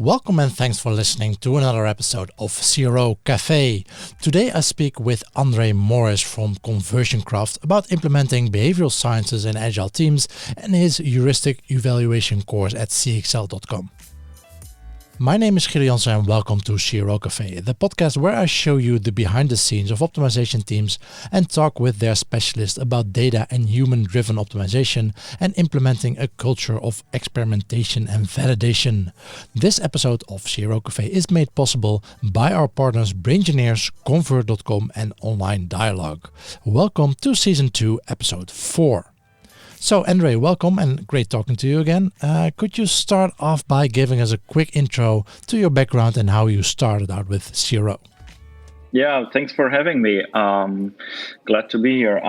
Welcome and thanks for listening to another episode of CRO Café. Today I speak with André Morys from konversionsKRAFT about implementing behavioral sciences in agile teams and his heuristic evaluation course at cxl.com. My name is Guido and welcome to CRO Café, the podcast where I show you the behind the scenes of optimization teams and talk with their specialists about data and human-driven optimization and implementing a culture of experimentation and validation. This episode of CRO Café is made possible by our partners Braingineers, Convert.com and Online Dialogue. Welcome to Season 2, Episode 4. So, André, welcome and great talking to you again. Could you start off by giving us a quick intro to your background and how you started out with CRO? Yeah, thanks for having me. Glad to be here.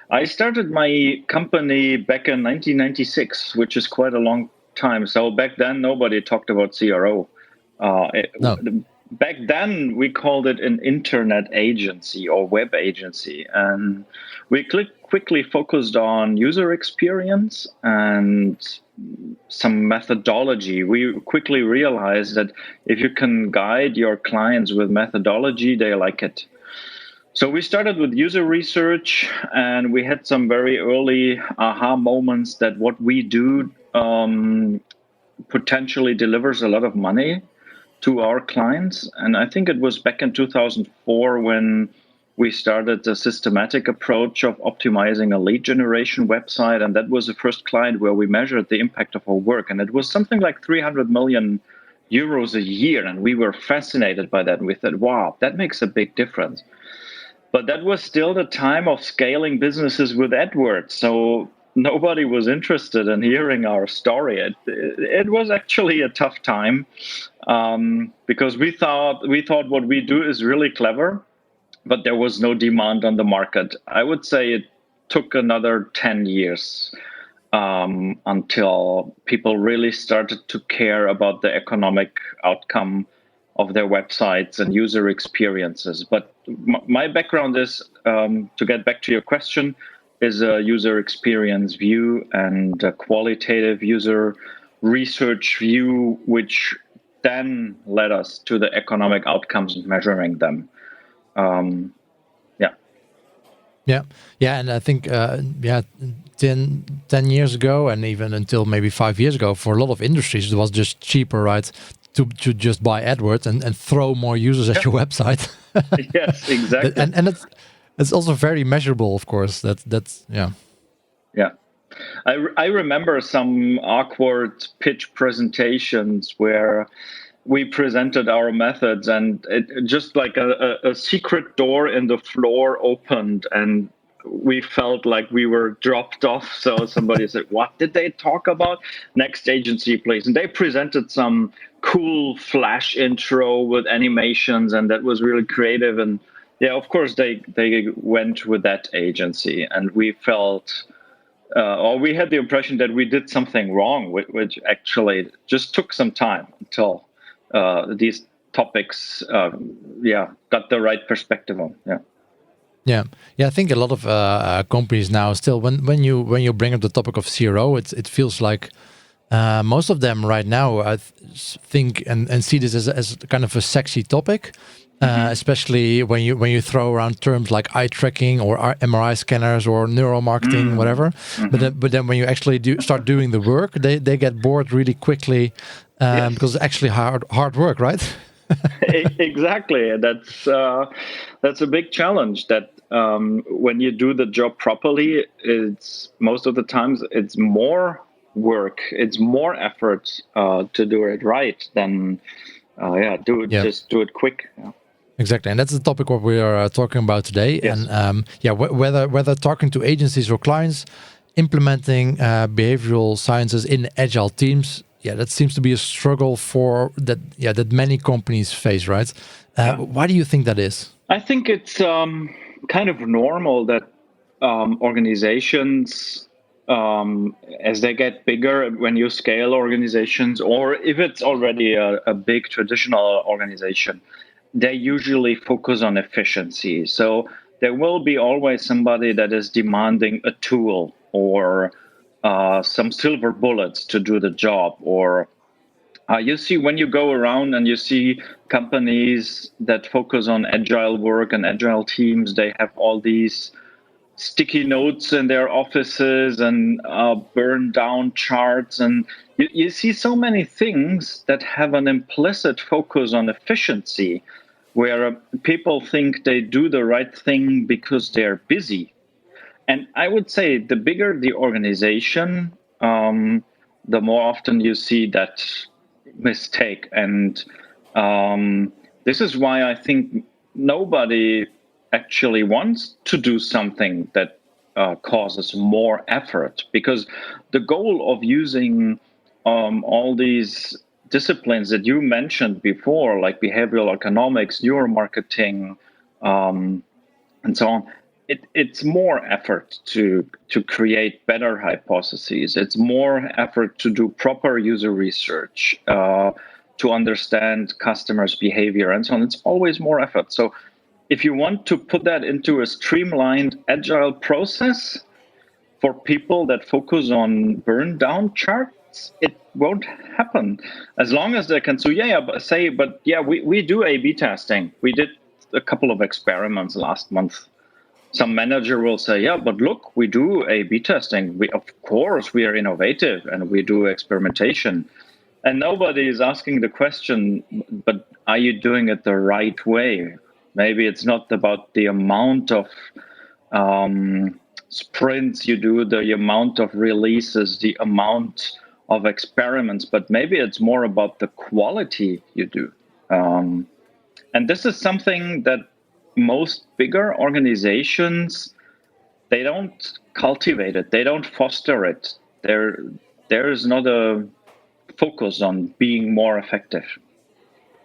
I started my company back in 1996, which is quite a long time. So back then, nobody talked about CRO. No. Back then, we called it an internet agency or web agency. And we quickly focused on user experience and some methodology. We quickly realized that if you can guide your clients with methodology, they like it. So we started with user research, and we had some very early aha moments that what we do potentially delivers a lot of money to our clients. And I think it was back in 2004 when we started a systematic approach of optimizing a lead generation website. And that was the first client where we measured the impact of our work. And it was something like 300 million euros a year. And we were fascinated by that. And we thought, wow, that makes a big difference. But that was still the time of scaling businesses with AdWords. So nobody was interested in hearing our story. It was actually a tough time because we thought what we do is really clever, but there was no demand on the market. I would say it took another 10 years until people really started to care about the economic outcome of their websites and user experiences. But my background is, to get back to your question, is a user experience view and a qualitative user research view, which then led us to the economic outcomes and measuring them. Yeah, and I think 10 years ago and even until maybe 5 years ago, for a lot of industries, it was just cheaper, right, to just buy AdWords and throw more users at your website. Yes, exactly. and it's also very measurable, of course. That's. Yeah. I remember some awkward pitch presentations where we presented our methods and it just like a secret door in the floor opened and we felt like we were dropped off. So somebody said, what did they talk about? Next agency, please. And they presented some cool flash intro with animations, and that was really creative. And yeah, of course, they went with that agency, and we felt, or we had the impression that we did something wrong, which actually just took some time until these topics, got the right perspective on. Yeah. I think a lot of companies now still, when you bring up the topic of CRO, it feels like most of them right now I think and see this as kind of a sexy topic. Especially when you throw around terms like eye tracking or MRI scanners or neuromarketing, whatever. But then when you actually start doing the work, they get bored really quickly because it's actually hard work, right? Exactly. That's a big challenge. That when you do the job properly, it's most of the times it's more work, it's more effort to do it right than just do it quick. Yeah. Exactly, and that's the topic what we are talking about today. Yes. And whether talking to agencies or clients, implementing behavioral sciences in agile teams, that seems to be a struggle for that many companies face, right? Why do you think that is? I think it's kind of normal that organizations, as they get bigger, when you scale organizations, or if it's already a big traditional organization, they usually focus on efficiency. So there will be always somebody that is demanding a tool or some silver bullets to do the job, or You see, when you go around and you see companies that focus on agile work and agile teams, they have all these sticky notes in their offices and burn down charts. And you see so many things that have an implicit focus on efficiency, where people think they do the right thing because they're busy. And I would say the bigger the organization, the more often you see that mistake. And this is why I think nobody actually wants to do something that causes more effort, because the goal of using all these disciplines that you mentioned before, like behavioral economics, neuromarketing, and so on, it's more effort to create better hypotheses. It's more effort to do proper user research, to understand customers' behavior, and so on. It's always more effort. So if you want to put that into a streamlined agile process for people that focus on burn down charts, it won't happen. As long as they can say, we do A/B testing. We did a couple of experiments last month. Some manager will say, yeah, but look, we do A/B testing. Of course, we are innovative and we do experimentation. And nobody is asking the question, but are you doing it the right way? Maybe it's not about the amount of sprints you do, the amount of releases, the amount of experiments, but maybe it's more about the quality you do. And this is something that most bigger organizations, they don't cultivate it, they don't foster it. There is not a focus on being more effective.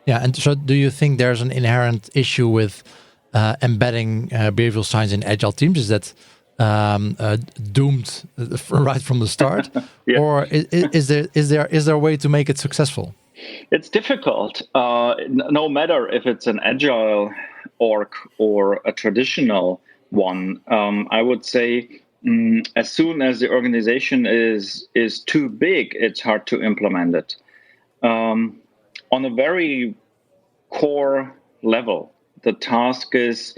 Yeah, and so do you think there's an inherent issue with embedding behavioral science in agile teams? Is that doomed right from the start? Yeah. Or is there a way to make it successful? It's difficult. No matter if it's an agile org or a traditional one, I would say as soon as the organization is too big, it's hard to implement it. On a very core level, the task is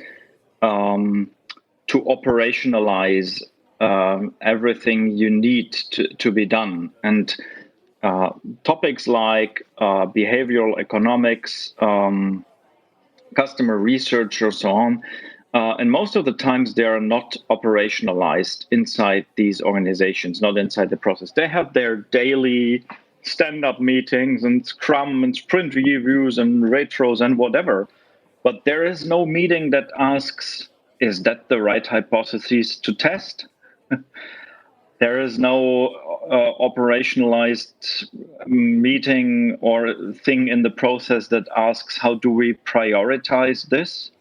to operationalize everything you need to be done. And topics like behavioral economics, customer research, or so on, and most of the times they are not operationalized inside these organizations, not inside the process. They have their daily stand-up meetings and Scrum and sprint reviews and retros and whatever, but there is no meeting that asks, is that the right hypothesis to test? There is no operationalized meeting or thing in the process that asks, how do we prioritize this?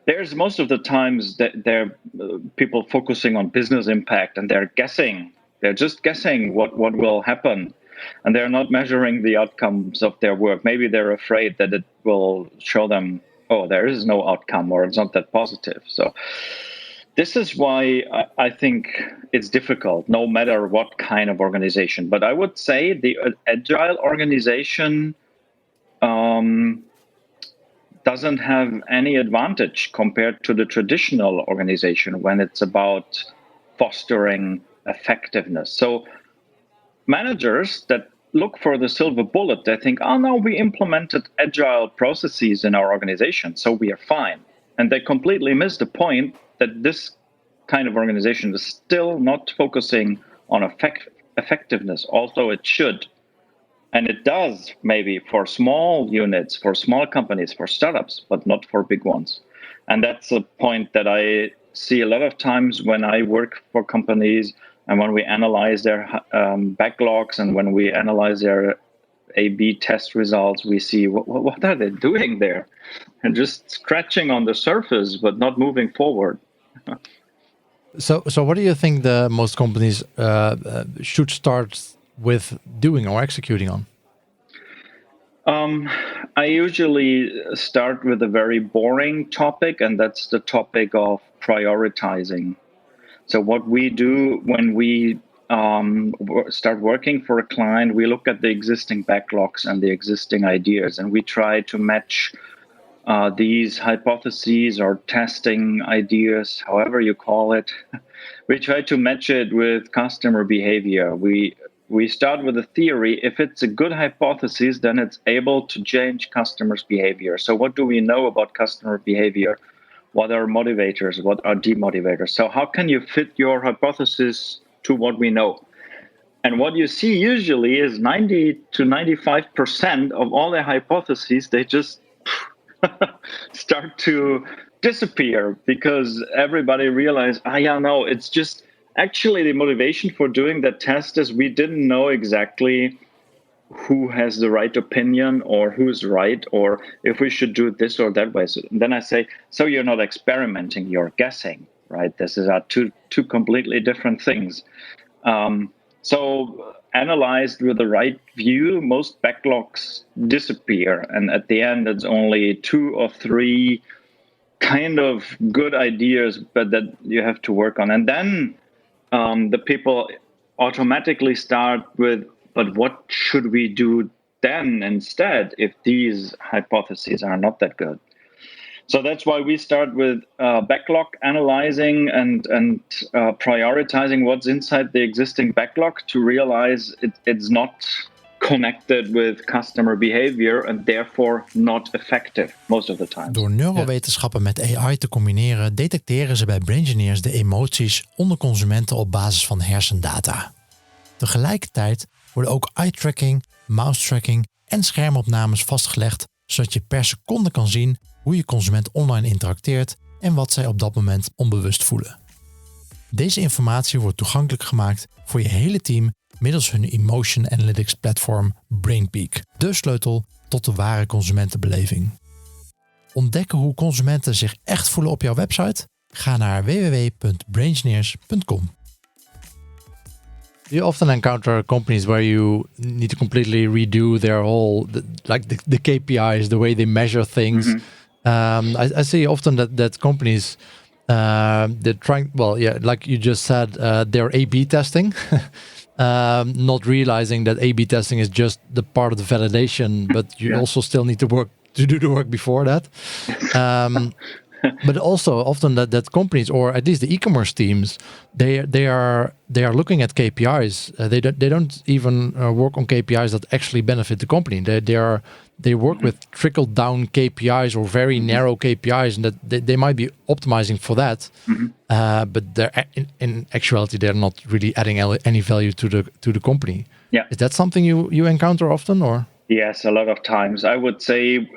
There's most of the times that there are people focusing on business impact, and they're guessing. They're just guessing what will happen, and they're not measuring the outcomes of their work. Maybe they're afraid that it will show them, oh, there is no outcome, or it's not that positive. So this is why I think it's difficult, no matter what kind of organization. But I would say the agile organization doesn't have any advantage compared to the traditional organization when it's about fostering effectiveness. So managers that look for the silver bullet, they think, oh no, we implemented agile processes in our organization, so we are fine. And they completely miss the point that this kind of organization is still not focusing on effectiveness, although it should. And it does, maybe for small units, for small companies, for startups, but not for big ones. And that's a point that I see a lot of times when I work for companies and when we analyze their backlogs and when we analyze their A/B test results, we see what are they doing there? And just scratching on the surface, but not moving forward. So what do you think the most companies should start with doing or executing on? I usually start with a very boring topic, and that's the topic of prioritizing. So what we do when we start working for a client, we look at the existing backlogs and the existing ideas, and we try to match these hypotheses or testing ideas, however you call it. We try to match it with customer behavior. We start with a theory. If it's a good hypothesis, then it's able to change customers' behavior. So what do we know about customer behavior? What are motivators? What are demotivators? So how can you fit your hypothesis to what we know? And what you see usually is 90 to 95% of all the hypotheses, they just start to disappear because everybody realized, it's just actually the motivation for doing that test is we didn't know exactly who has the right opinion or who's right or if we should do it this or that way. So then I say, so you're not experimenting, you're guessing, right? This is two completely different things. So analyzed with the right view, most backlogs disappear. And at the end, it's only 2 or 3 kind of good ideas, but that you have to work on. And then the people automatically start with, but what should we do then instead if these hypotheses are not that good? So that's why we start with backlog analyzing and prioritizing what's inside the existing backlog to realize it's not connected with customer behavior and therefore not effective most of the time. Door neurowetenschappen met AI te combineren, detecteren ze bij Braingineers de emoties onder consumenten op basis van hersendata. Tegelijkertijd worden ook eye-tracking, mouse-tracking en schermopnames vastgelegd, zodat je per seconde kan zien hoe je consument online interacteert en wat zij op dat moment onbewust voelen. Deze informatie wordt toegankelijk gemaakt voor je hele team middels hun Emotion Analytics platform BrainPeak, de sleutel tot de ware consumentenbeleving. Ontdekken hoe consumenten zich echt voelen op jouw website? Ga naar www.braingineers.com. You often encounter companies where you need to completely redo their whole, the KPIs, the way they measure things. Mm-hmm. I see often that companies, they're trying, like you just said, they're A/B testing, not realizing that A/B testing is just the part of the validation, but you also still need to do the work before that. But also often that companies, or at least the e-commerce teams, they are looking at KPIs. They don't even work on KPIs that actually benefit the company. They work with trickle down KPIs or very narrow KPIs, and that they might be optimizing for that. But they're in actuality they're not really adding any value to the company. Yeah, is that something you encounter often, or? Yes, a lot of times. I would say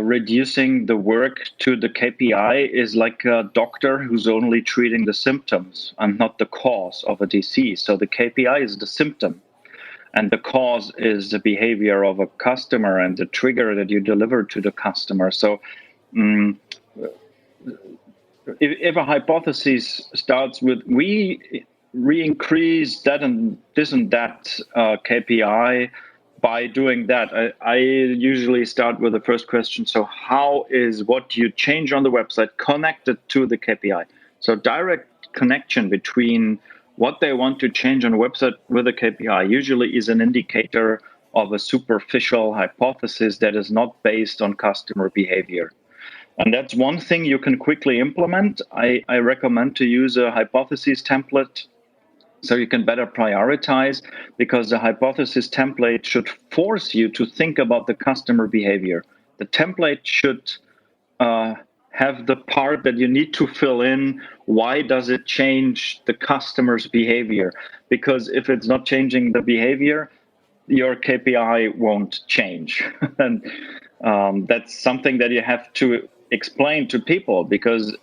reducing the work to the KPI is like a doctor who's only treating the symptoms and not the cause of a disease. So the KPI is the symptom and the cause is the behavior of a customer and the trigger that you deliver to the customer. So if a hypothesis starts with we increase that and this and that KPI, by doing that, I usually start with the first question. So how is what you change on the website connected to the KPI? So direct connection between what they want to change on the website with the KPI usually is an indicator of a superficial hypothesis that is not based on customer behavior. And that's one thing you can quickly implement. I recommend to use a hypothesis template so you can better prioritize, because the hypothesis template should force you to think about the customer behavior. The template should have the part that you need to fill in. Why does it change the customer's behavior? Because if it's not changing the behavior, your KPI won't change. And that's something that you have to explain to people, because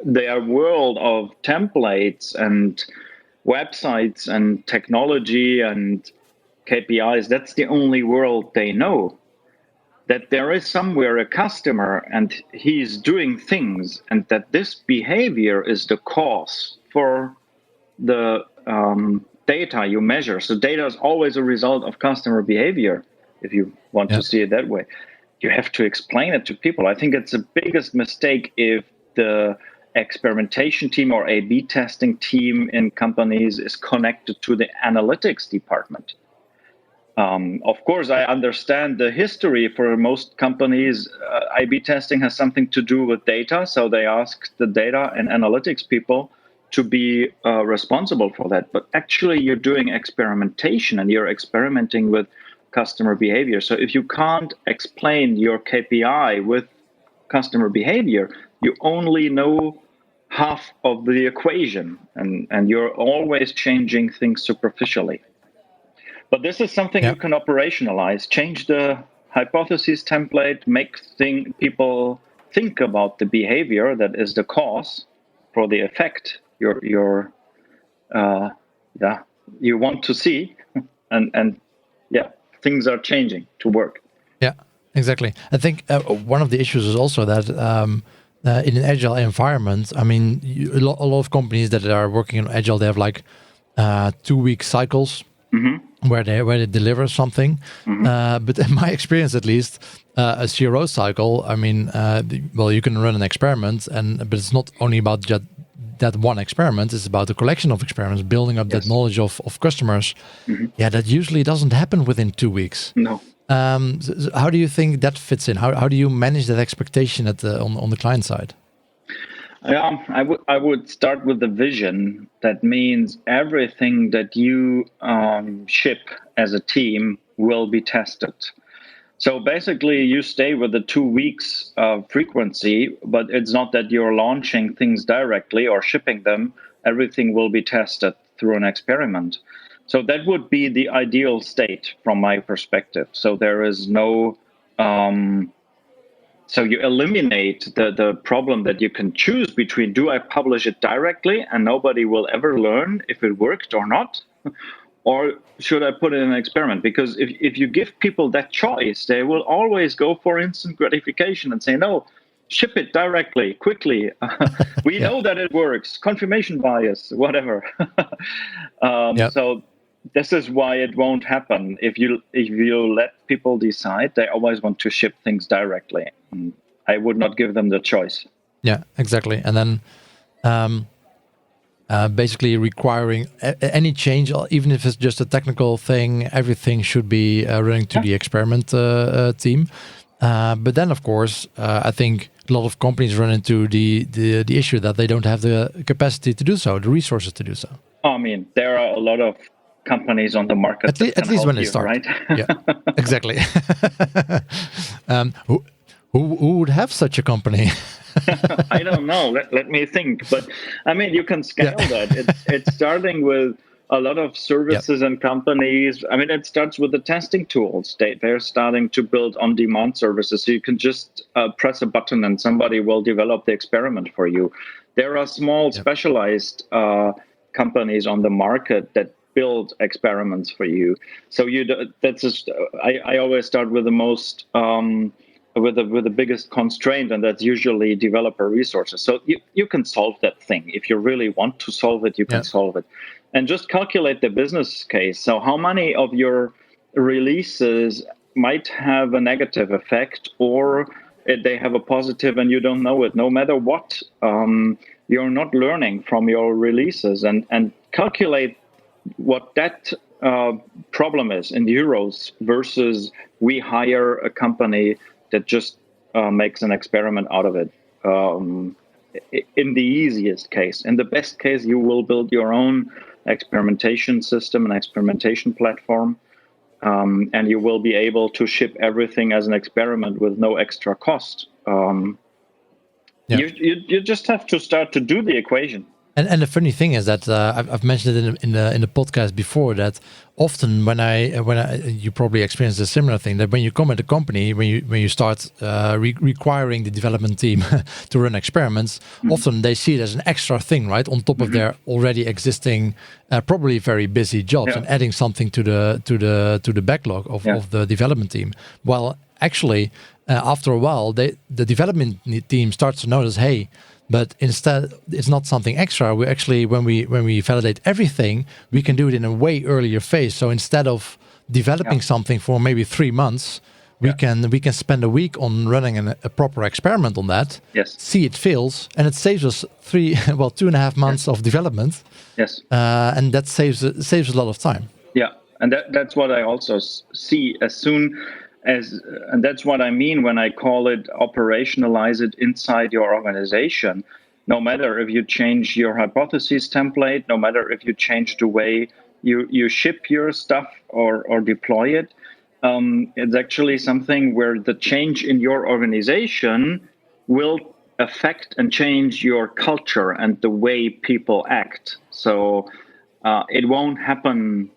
their world of templates and websites and technology and KPIs, that's the only world they know. That there is somewhere a customer and he's doing things, and that this behavior is the cause for the data you measure. So data is always a result of customer behavior, if you want to see it that way. You have to explain it to people. I think it's the biggest mistake if the experimentation team or A/B testing team in companies is connected to the analytics department. Of course, I understand the history for most companies. A/B testing has something to do with data, so they ask the data and analytics people to be responsible for that. But actually, you're doing experimentation and you're experimenting with customer behavior. So if you can't explain your KPI with customer behavior, you only know half of the equation, and you're always changing things superficially. But this is something you can operationalize, change the hypothesis template, make people think about the behavior that is the cause for the effect you want to see, and things are changing to work. Yeah, exactly. I think one of the issues is also that in an agile environment, I mean, a lot of companies that are working on agile, they have like 2-week cycles. Where they deliver something, but in my experience, at least, a CRO cycle. I mean, you can run an experiment, but it's not only about just that one experiment. It's about a collection of experiments, building up that knowledge of customers. Yeah, that usually doesn't happen within 2 weeks. No. So how do you think that fits in? How do you manage that expectation on the client side? I would start with the vision. That means everything that you ship as a team will be tested. So basically, you stay with the 2 weeks frequency, but it's not that you're launching things directly or shipping them. Everything will be tested through an experiment. So that would be the ideal state from my perspective. So there is no... So you eliminate the problem that you can choose between, do I publish it directly and nobody will ever learn if it worked or not? Or should I put it in an experiment? Because if you give people that choice, they will always go for instant gratification and say, no, ship it directly, quickly. We know that it works. Confirmation bias, whatever. So this is why it won't happen. If you let people decide, they always want to ship things directly. I would not give them the choice. Yeah, exactly. And then basically requiring any change, even if it's just a technical thing, everything should be running to the experiment team. But then, of course, I think a lot of companies run into the issue that they don't have the capacity to do so, the resources to do so. I mean, there are a lot of companies on the market at least when they start, right? Yeah, exactly. Who would have such a company? I don't know. Let me think. But I mean, you can scale that. It's starting with a lot of services and companies. I mean, it starts with the testing tools. They're starting to build on-demand services. So you can just press a button and somebody will develop the experiment for you. There are small specialized companies on the market that build experiments for you. So that's just, I always start with the most with the biggest constraint, and that's usually developer resources. So you can solve that thing. If you really want to solve it, you can solve it. And just calculate the business case. So how many of your releases might have a negative effect, or they have a positive and you don't know it? No matter what, you're not learning from your releases, and calculate what that problem is in euros versus we hire a company that just makes an experiment out of it. In the easiest case. In the best case, you will build your own experimentation system and experimentation platform, and you will be able to ship everything as an experiment with no extra cost. You just have to start to do the equation. And the funny thing is that I've mentioned it in the podcast before, that often when you probably experience a similar thing, that when you come at a company, when you start requiring the development team to run experiments, often they see it as an extra thing, right, on top of their already existing, probably very busy jobs, and adding something to the backlog of the development team. Well, actually, after a while, the development team starts to notice, hey. But instead, it's not something extra. We actually, when we validate everything, we can do it in a way earlier phase. So instead of developing something for maybe 3 months, we can spend a week on running a proper experiment on that. Yes. See it fails, and it saves us 2.5 months of development. Yes. And that saves a lot of time. Yeah, and that's what I also see as soon as, and that's what I mean when I call it operationalize it inside your organization. No matter if you change your hypothesis template, no matter if you change the way you ship your stuff or deploy it, it's actually something where the change in your organization will affect and change your culture and the way people act. So it won't happen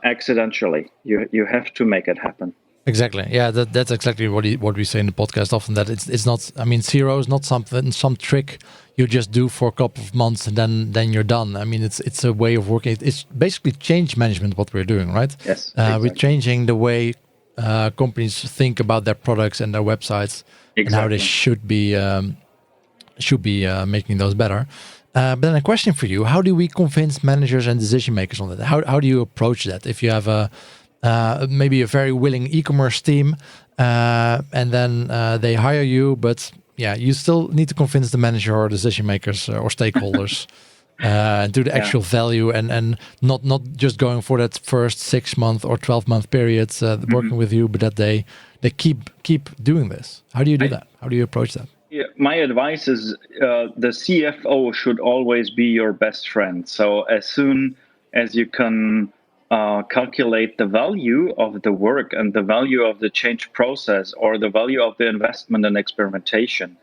accidentally. You have to make it happen. Exactly. Yeah, that's exactly what we say in the podcast often, that it's not, I mean, zero is not some trick you just do for a couple of months and then you're done. I mean, it's a way of working. It's basically change management what we're doing, right? Yes. Exactly. We're changing the way companies think about their products and their websites. Exactly. And how they should be making those better. But then a question for you: how do we convince managers and decision makers on that? How do you approach that? If you have maybe a very willing e-commerce team, and then they hire you, but you still need to convince the manager or decision makers or stakeholders to the actual value, and not just going for that first 6 month or 12-month period working with you, but that they keep doing this. How do you do that? How do you approach that? Yeah, my advice is the CFO should always be your best friend. So as soon as you can calculate the value of the work and the value of the change process or the value of the investment and experimentation,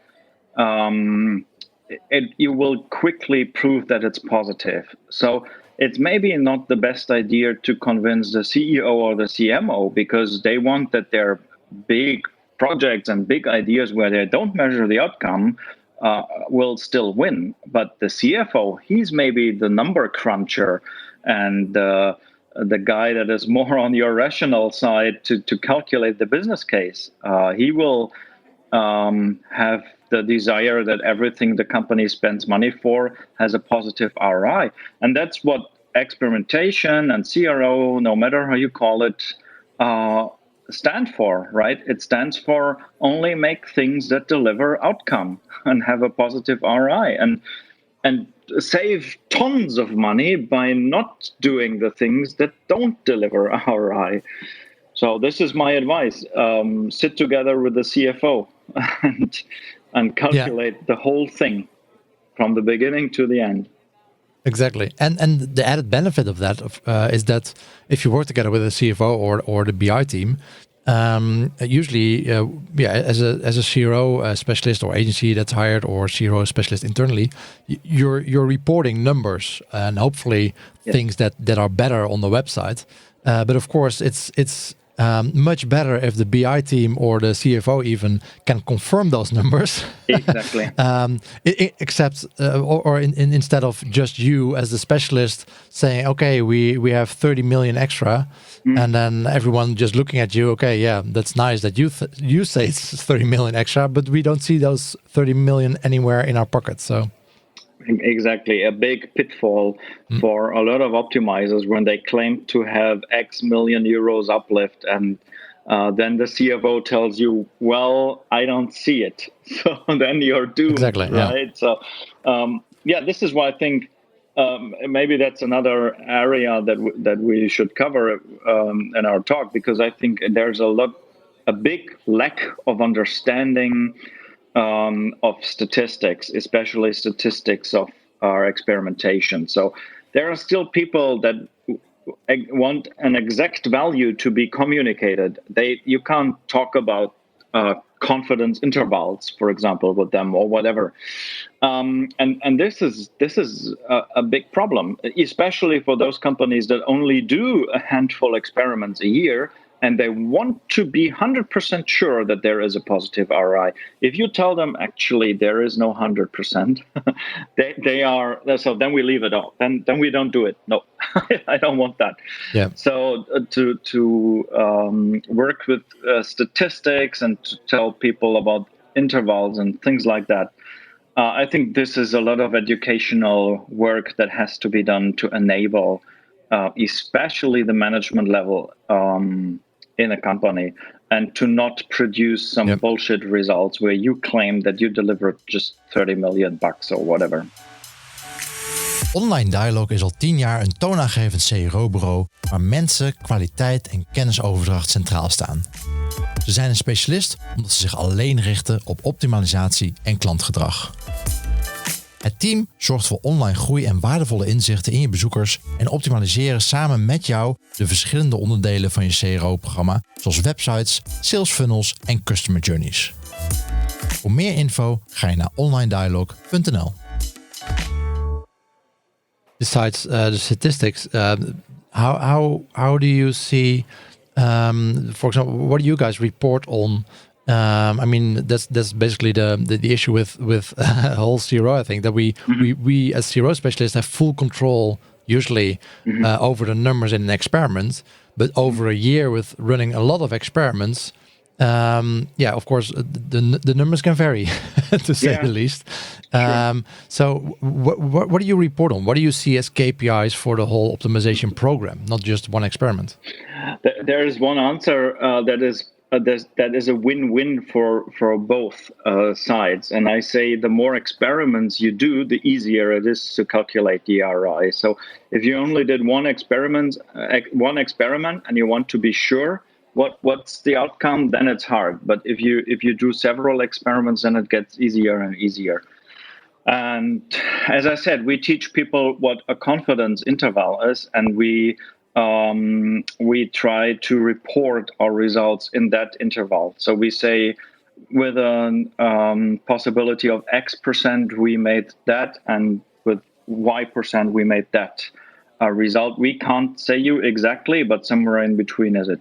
you will quickly prove that it's positive. So it's maybe not the best idea to convince the CEO or the CMO, because they want that their big projects and big ideas where they don't measure the outcome will still win. But the CFO, he's maybe the number cruncher and the guy that is more on your rational side to calculate the business case. He will have the desire that everything the company spends money for has a positive ROI. And that's what experimentation and CRO, no matter how you call it, stand for, right? It stands for only make things that deliver outcome and have a positive ROI, and save tons of money by not doing the things that don't deliver ROI. So this is my advice. Sit together with the CFO and calculate the whole thing from the beginning to the end. Exactly. And the added benefit of that is that if you work together with a CFO or the BI team, usually, as a CRO specialist or agency that's hired, or CRO specialist internally, you're reporting numbers and hopefully things that are better on the website. But of course, it's much better if the BI team or the CFO even can confirm those numbers. Exactly. Instead of just you as the specialist saying, okay, we have 30 million extra, and then everyone just looking at you, okay, yeah, that's nice that you say it's 30 million extra, but we don't see those 30 million anywhere in our pockets. So exactly, a big pitfall for a lot of optimizers when they claim to have X million euros uplift, and then the CFO tells you, well, I don't see it. So then you're doomed, exactly, right? So this is why I think maybe that's another area that we should cover in our talk, because I think there's a big lack of understanding of statistics, especially statistics of our experimentation. So there are still people that want an exact value to be communicated. You can't talk about confidence intervals, for example, with them or whatever. And this is a big problem, especially for those companies that only do a handful of experiments a year, and they want to be 100% sure that there is a positive ROI. If you tell them actually there is no 100%, they are, so then we leave it all. Then we don't do it. No, I don't want that. Yeah. So to work with statistics and to tell people about intervals and things like that, I think this is a lot of educational work that has to be done to enable especially the management level in a company, and to not produce some bullshit results where you claim that you delivered just $30 million or whatever. Online Dialogue is al 10 jaar een toonaangevend CRO-bureau waar mensen, kwaliteit en kennisoverdracht centraal staan. Ze zijn een specialist omdat ze zich alleen richten op optimalisatie en klantgedrag. Het team zorgt voor online groei en waardevolle inzichten in je bezoekers en optimaliseren samen met jou de verschillende onderdelen van je CRO-programma, zoals websites, sales funnels en customer journeys. Voor meer info ga je naar onlinedialogue.nl. Besides the statistics, how do you see, for example, what do you guys report on? I mean, that's basically the issue with whole CRO. I think that we as CRO specialists have full control usually over the numbers in an experiment, but over a year with running a lot of experiments, of course the numbers can vary to say the least. Sure. So what do you report on? What do you see as KPIs for the whole optimization program, not just one experiment? There is one answer that is a win-win for both sides. And I say the more experiments you do, the easier it is to calculate the ROI. So if you only did one experiment and you want to be sure what's the outcome, then it's hard. But if you do several experiments, then it gets easier and easier. And as I said, we teach people what a confidence interval is, and we try to report our results in that interval. So we say with a possibility of X% we made that, and with Y% we made that result. We can't say you exactly, but somewhere in between is it.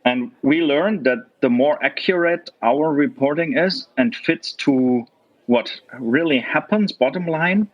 And we learned that the more accurate our reporting is and fits to what really happens, bottom line,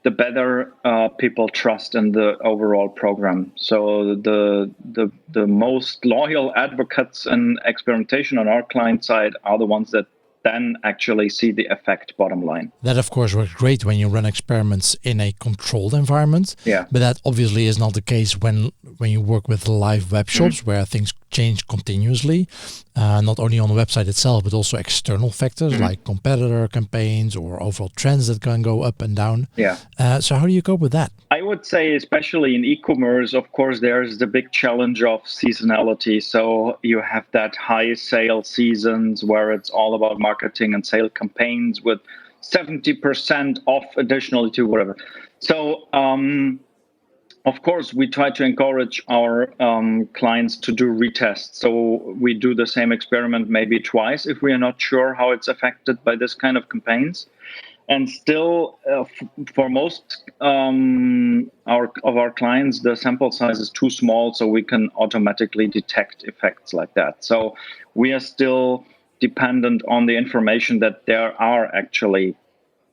the better people trust in the overall program. So the most loyal advocates in experimentation on our client side are the ones that then actually see the effect bottom line. That of course works great when you run experiments in a controlled environment. Yeah. But that obviously is not the case when you work with live web shops where things change continuously, not only on the website itself, but also external factors like competitor campaigns or overall trends that can go up and down. Yeah. So how do you cope with that? I would say, especially in e-commerce, of course, there's the big challenge of seasonality. So you have that high sale seasons where it's all about marketing and sale campaigns with 70% off additionally to whatever. So, of course, we try to encourage our clients to do retests. So we do the same experiment maybe twice if we are not sure how it's affected by this kind of campaigns. And still, for most of our clients, the sample size is too small, so we can automatically detect effects like that. So we are still dependent on the information that there are actually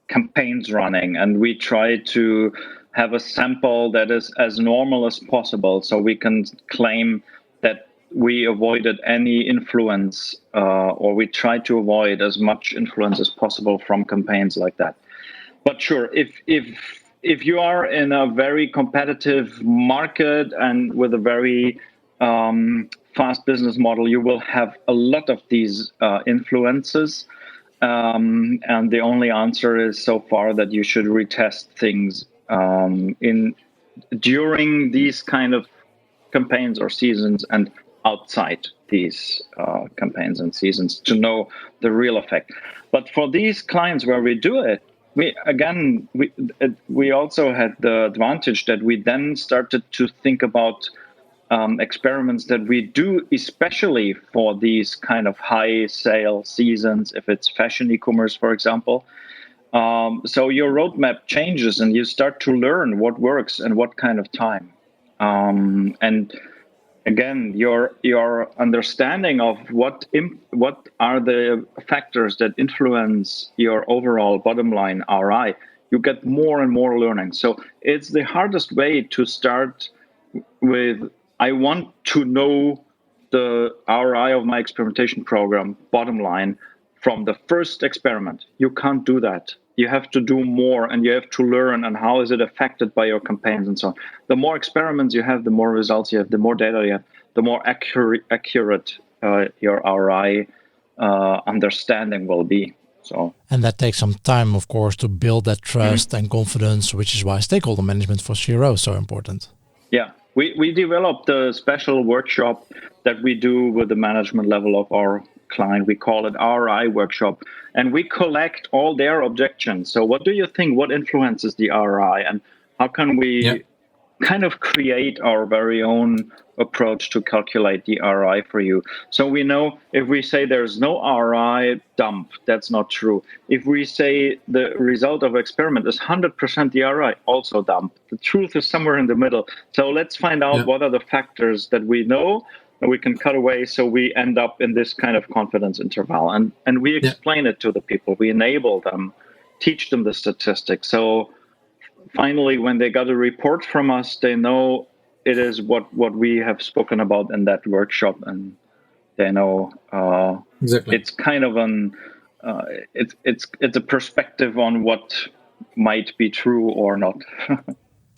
campaigns running, and we try to have a sample that is as normal as possible, so we can claim that we avoided any influence, or we try to avoid as much influence as possible from campaigns like that. But sure, if you are in a very competitive market and with a very fast business model, you will have a lot of these influences. And the only answer is so far that you should retest things during these kind of campaigns or seasons and outside these campaigns and seasons to know the real effect. But for these clients where we do it, we also had the advantage that we then started to think about experiments that we do, especially for these kind of high sale seasons, if it's fashion e-commerce, for example. So your roadmap changes and you start to learn what works and what kind of time. And again, your understanding of what are the factors that influence your overall bottom line ROI, you get more and more learning. So it's the hardest way to start with, I want to know the ROI of my experimentation program, bottom line, from the first experiment. You can't do that. You have to do more and you have to learn and how is it affected by your campaigns and so on. The more experiments you have, the more results you have, the more data you have, the more accurate your ROI understanding will be. So, and that takes some time, of course, to build that trust and confidence, which is why stakeholder management for CRO is so important. Yeah, we developed a special workshop that we do with the management level of our client. We call it ROI workshop, and we collect all their objections. So what do you think? What influences the ROI, and how can we kind of create our very own approach to calculate the ROI for you? So we know if we say there's no ROI, dump, that's not true. If we say the result of experiment is 100% the ROI, also dump. The truth is somewhere in the middle. So let's find out what are the factors that we know and we can cut away, so we end up in this kind of confidence interval. And we explain it to the people. We enable them, teach them the statistics. So finally, when they got a report from us, they know it is what we have spoken about in that workshop, and they know exactly. It's kind of it's a perspective on what might be true or not.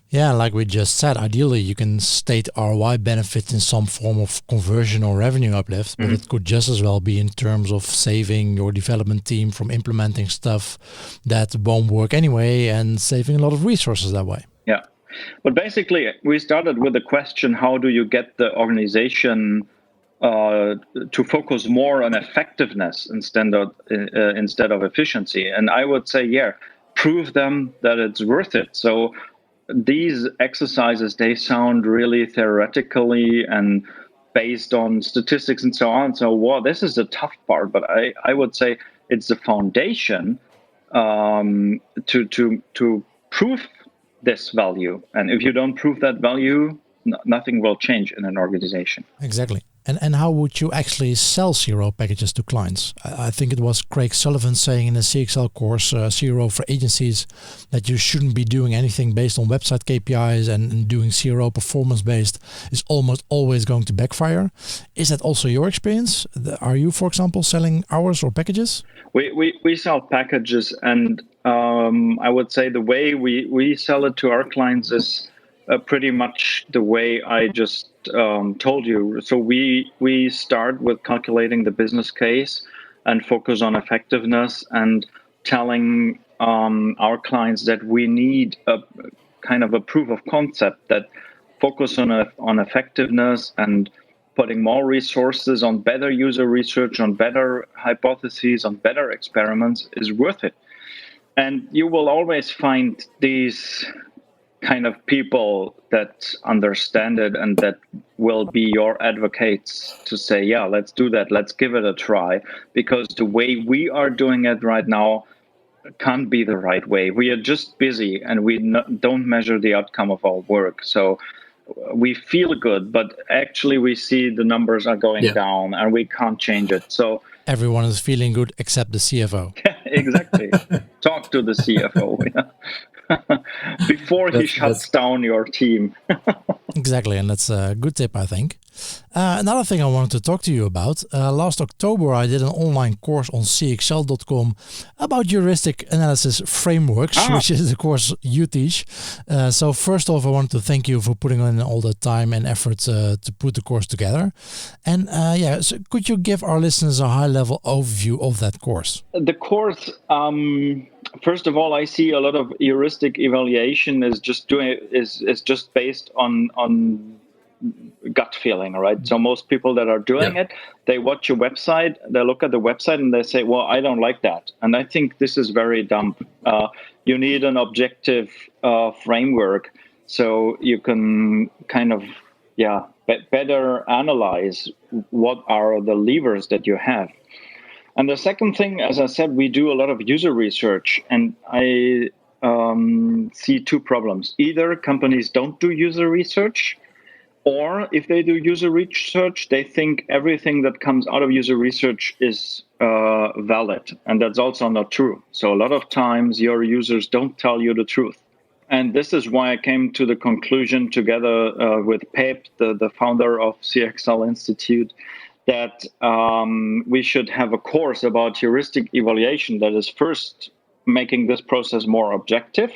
Yeah, like we just said, ideally you can state ROI benefits in some form of conversion or revenue uplift, but it could just as well be in terms of saving your development team from implementing stuff that won't work anyway and saving a lot of resources that way. Yeah, but basically we started with the question, how do you get the organization to focus more on effectiveness instead of efficiency? And I would say, prove them that it's worth it. So these exercises, they sound really theoretically and based on statistics and so on. So, this is the tough part, but I would say it's the foundation to prove this value. And if you don't prove that value, nothing will change in an organization. Exactly. And how would you actually sell CRO packages to clients? I think it was Craig Sullivan saying in the CXL course, CRO for agencies, that you shouldn't be doing anything based on website KPIs, and doing CRO performance-based is almost always going to backfire. Is that also your experience? Are you, for example, selling hours or packages? We sell packages, and I would say the way we sell it to our clients is pretty much the way I just told you. So we start with calculating the business case and focus on effectiveness, and telling our clients that we need a kind of a proof of concept that focus on effectiveness and putting more resources on better user research, on better hypotheses, on better experiments is worth it. And you will always find these kind of people that understand it and that will be your advocates to say, let's do that, let's give it a try, because the way we are doing it right now can't be the right way. We are just busy and we don't measure the outcome of our work. So we feel good, but actually we see the numbers are going down and we can't change it. So everyone is feeling good except the CFO. Exactly. Talk to the CFO before he shuts down your team. Exactly, and that's a good tip, I think. Another thing I wanted to talk to you about. Last October, I did an online course on cxl.com about heuristic analysis frameworks, which is the course you teach. So first off, I wanted to thank you for putting in all the time and effort to put the course together. And so could you give our listeners a high-level overview of that course? The course, first of all, I see a lot of heuristic evaluation is just based on gut feeling, right? So most people that are doing it, they watch your website, they look at the website and they say, well, I don't like that. And I think this is very dumb. You need an objective framework so you can kind of, better analyze what are the levers that you have. And the second thing, as I said, we do a lot of user research, and I see two problems. Either companies don't do user research, or if they do user research, they think everything that comes out of user research is valid. And that's also not true. So a lot of times your users don't tell you the truth. And this is why I came to the conclusion together with Pep, the founder of CXL Institute, that we should have a course about heuristic evaluation that is first making this process more objective,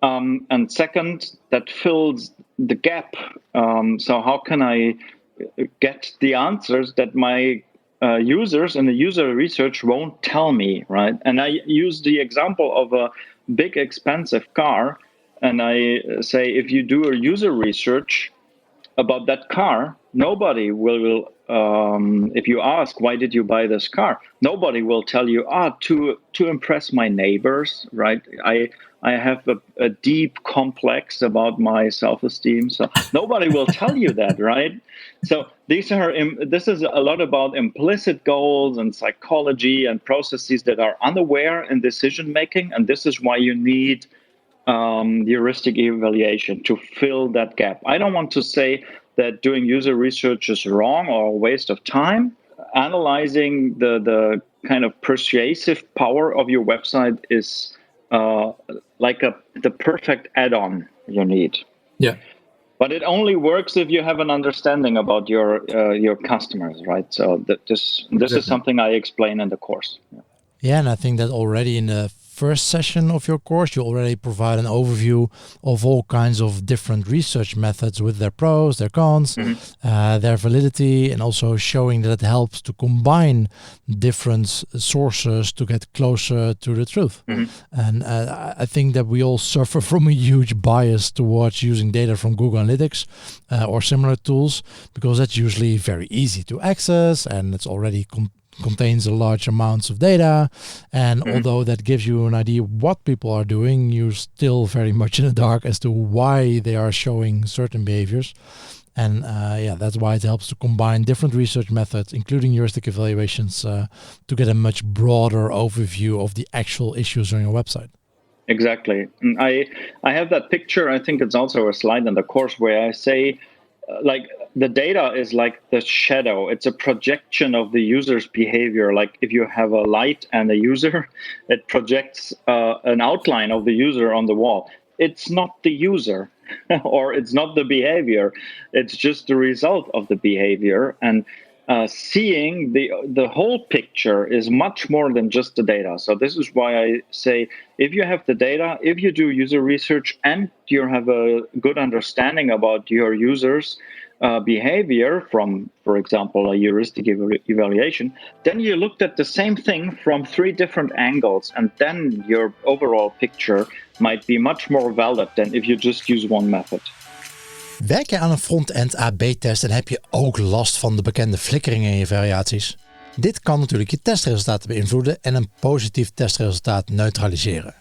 and second, that fills the gap. So how can I get the answers that my users and the user research won't tell me, right? And I use the example of a big expensive car, and I say if you do a user research about that car, nobody will if you ask why did you buy this car, nobody will tell you to impress my neighbors, right? I have a deep complex about my self-esteem, so nobody will tell you that, right? So this is a lot about implicit goals and psychology and processes that are unaware in decision making, and this is why you need heuristic evaluation to fill that gap. I don't want to say that doing user research is wrong or a waste of time. Analyzing the kind of persuasive power of your website is like the perfect add-on you need. Yeah. But it only works if you have an understanding about your customers, right? So this is something I explain in the course. Yeah, and I think that already in the first session of your course, you already provide an overview of all kinds of different research methods with their pros, their cons, their validity, and also showing that it helps to combine different sources to get closer to the truth. And I think that we all suffer from a huge bias towards using data from Google Analytics or similar tools, because that's usually very easy to access and it's already contains a large amounts of data, and although that gives you an idea what people are doing, you're still very much in the dark as to why they are showing certain behaviors. And that's why it helps to combine different research methods, including heuristic evaluations, to get a much broader overview of the actual issues on your website. Exactly. And I have that picture. I think it's also a slide in the course where I say, like, the data is like the shadow. It's a projection of the user's behavior. Like if you have a light and a user, it projects an outline of the user on the wall. It's not the user or it's not the behavior. It's just the result of the behavior. And seeing the whole picture is much more than just the data. So this is why I say, if you have the data, if you do user research and you have a good understanding about your users' behavior from, for example, a heuristic evaluation, then you looked at the same thing from 3 different angles, and then your overall picture might be much more valid than if you just use one method. Werk je aan een front-end AB-test en heb je ook last van de bekende flikkeringen in je variaties? Dit kan natuurlijk je testresultaten beïnvloeden en een positief testresultaat neutraliseren.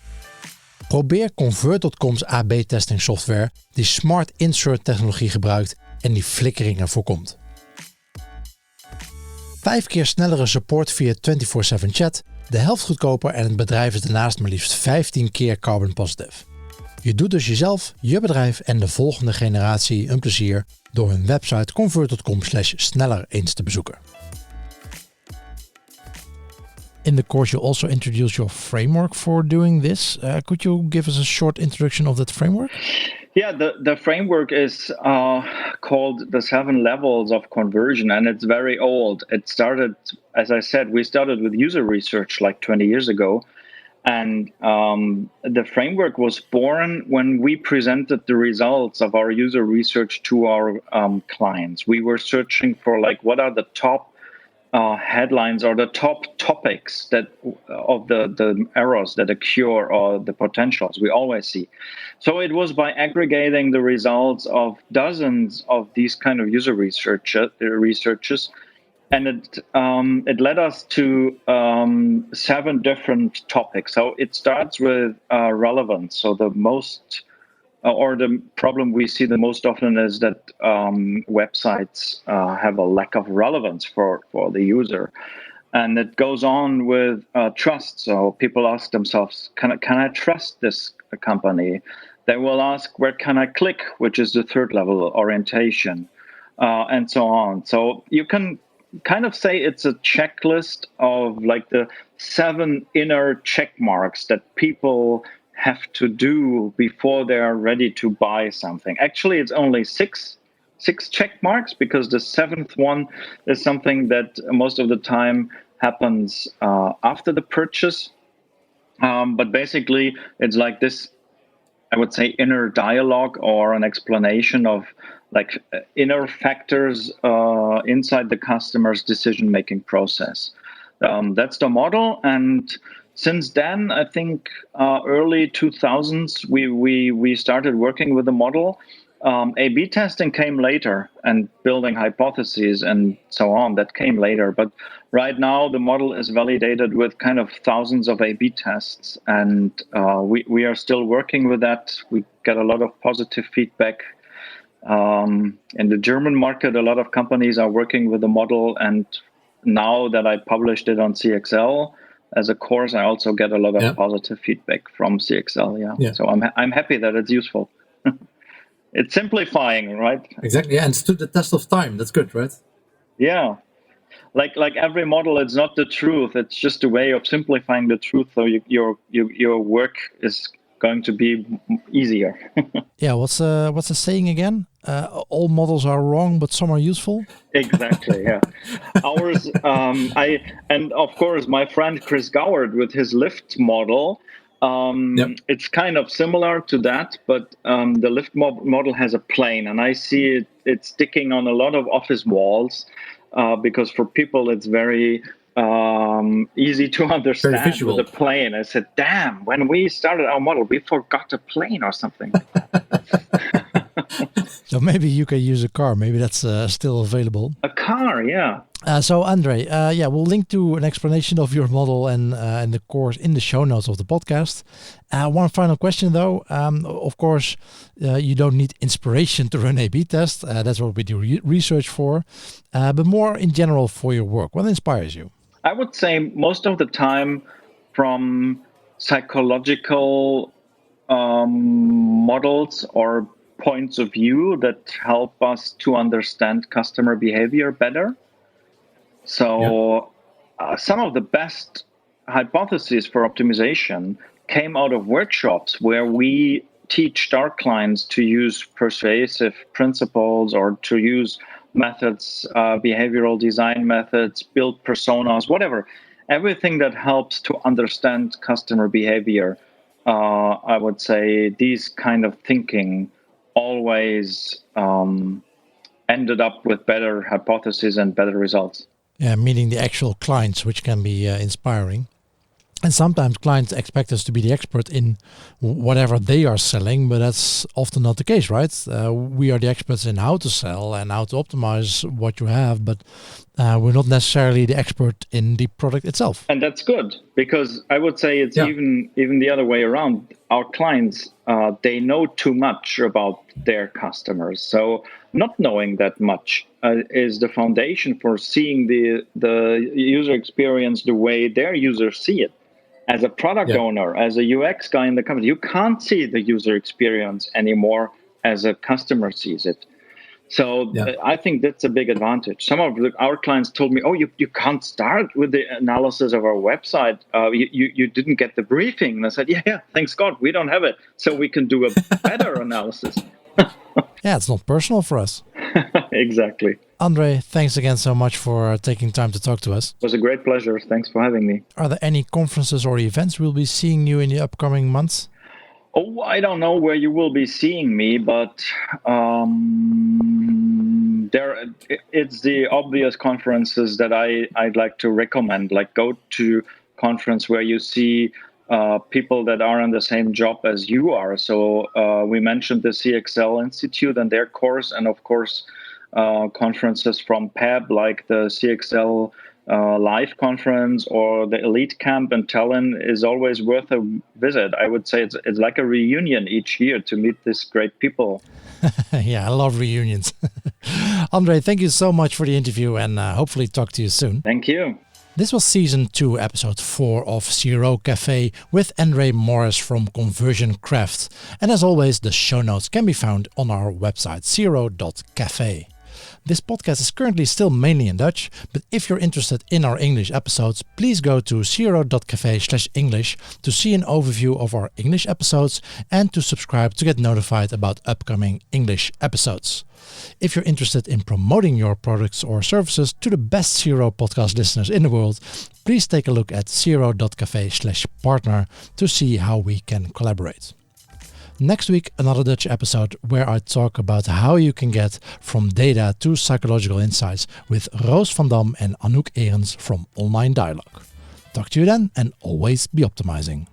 Probeer Convert.com's AB-testing software die Smart Insert technologie gebruikt en die flikkeringen voorkomt. 5 keer snellere support via 24/7 chat, de helft goedkoper en het bedrijf is daarnaast maar liefst 15 keer carbon positive. Je doet dus jezelf, je bedrijf en de volgende generatie een plezier door hun website convert.com/sneller eens te bezoeken. In the course you also introduce your framework for doing this. Could you give us a short introduction of that framework? Yeah, the framework is called the 7 levels of conversion, and it's very old. It started, as I said, we started with user research like 20 years ago. And the framework was born when we presented the results of our user research to our clients. We were searching for, like, what are the top headlines or the top topics that of the errors that occur or the potentials we always see. So it was by aggregating the results of dozens of these kind of user researches. And it led us to 7 different topics. So it starts with relevance. So the most, or the problem we see the most often is that websites have a lack of relevance for the user. And it goes on with trust. So people ask themselves, can I trust this company? They will ask, where can I click, which is the 3rd level, orientation, and so on. So you can kind of say it's a checklist of like the 7 inner check marks that people have to do before they are ready to buy something. Actually, it's only 6 check marks, because the 7th one is something that most of the time happens after the purchase. But basically, it's like this, I would say, inner dialogue or an explanation of inner factors inside the customer's decision-making process. That's the model, and since then, I think early 2000s, we started working with the model. A/B testing came later, and building hypotheses and so on, that came later. But right now, the model is validated with kind of thousands of A/B tests, and we are still working with that. We get a lot of positive feedback. In the German market, a lot of companies are working with the model, and now that I published it on CXL as a course, I also get a lot of positive feedback from CXL. Yeah. So I'm happy that it's useful. It's simplifying, right? Exactly. Yeah, and stood the test of time. That's good, right? Yeah. Like every model, it's not the truth. It's just a way of simplifying the truth, so your work is going to be easier. Yeah. What's the saying again? All models are wrong, but some are useful. Exactly. Yeah. Ours. And of course, my friend Chris Goward with his lift model. It's kind of similar to that, but the lift model has a plane, and I see it's sticking on a lot of office walls because for people it's very easy to understand with a plane. I said, damn, when we started our model, we forgot a plane or something. So maybe you can use a car. Maybe that's still available. A car, yeah. So André, we'll link to an explanation of your model and the course in the show notes of the podcast. One final question though. Of course, you don't need inspiration to run A/B tests. That's what we do research for. But more in general for your work. What inspires you? I would say most of the time from psychological models or points of view that help us to understand customer behavior better. So some of the best hypotheses for optimization came out of workshops where we teach our clients to use persuasive principles or to use methods, behavioral design methods, build personas, whatever. Everything that helps to understand customer behavior. I would say these kind of thinking always ended up with better hypotheses and better results. Yeah, meeting the actual clients, which can be inspiring. And sometimes clients expect us to be the expert in whatever they are selling, but that's often not the case, right? We are the experts in how to sell and how to optimize what you have, but we're not necessarily the expert in the product itself. And that's good, because I would say it's even the other way around. Our clients, they know too much about their customers. So not knowing that much is the foundation for seeing the user experience the way their users see it. As a product owner, as a UX guy in the company, you can't see the user experience anymore as a customer sees it. So I think that's a big advantage. Some of our clients told me, oh, you can't start with the analysis of our website. You didn't get the briefing. And I said, yeah, thanks God, we don't have it. So we can do a better analysis. Yeah, it's not personal for us. Exactly. André, thanks again so much for taking time to talk to us. It was a great pleasure. Thanks for having me. Are there any conferences or events we'll be seeing you in the upcoming months? Oh, I don't know where you will be seeing me, but it's the obvious conferences that I'd like to recommend. Like go to conference where you see people that are in the same job as you are. So we mentioned the CXL Institute and their course, and of course conferences from PEB like the CXL live conference or the Elite Camp in Tallinn is always worth a visit. I would say it's like a reunion each year to meet these great people. Yeah, I love reunions. André, thank you so much for the interview, and hopefully talk to you soon. Thank you. This was Season 2, Episode 4 of CRO Café with André Morys from konversionsKRAFT. And as always, the show notes can be found on our website, cro.cafe. This podcast is currently still mainly in Dutch, but if you're interested in our English episodes, please go to cro.cafe/English to see an overview of our English episodes and to subscribe to get notified about upcoming English episodes. If you're interested in promoting your products or services to the best CRO podcast listeners in the world, please take a look at cro.cafe/partner to see how we can collaborate. Next week, another Dutch episode where I talk about how you can get from data to psychological insights with Roos van Dam and Anouk Erens from Online Dialogue. Talk to you then, and always be optimizing.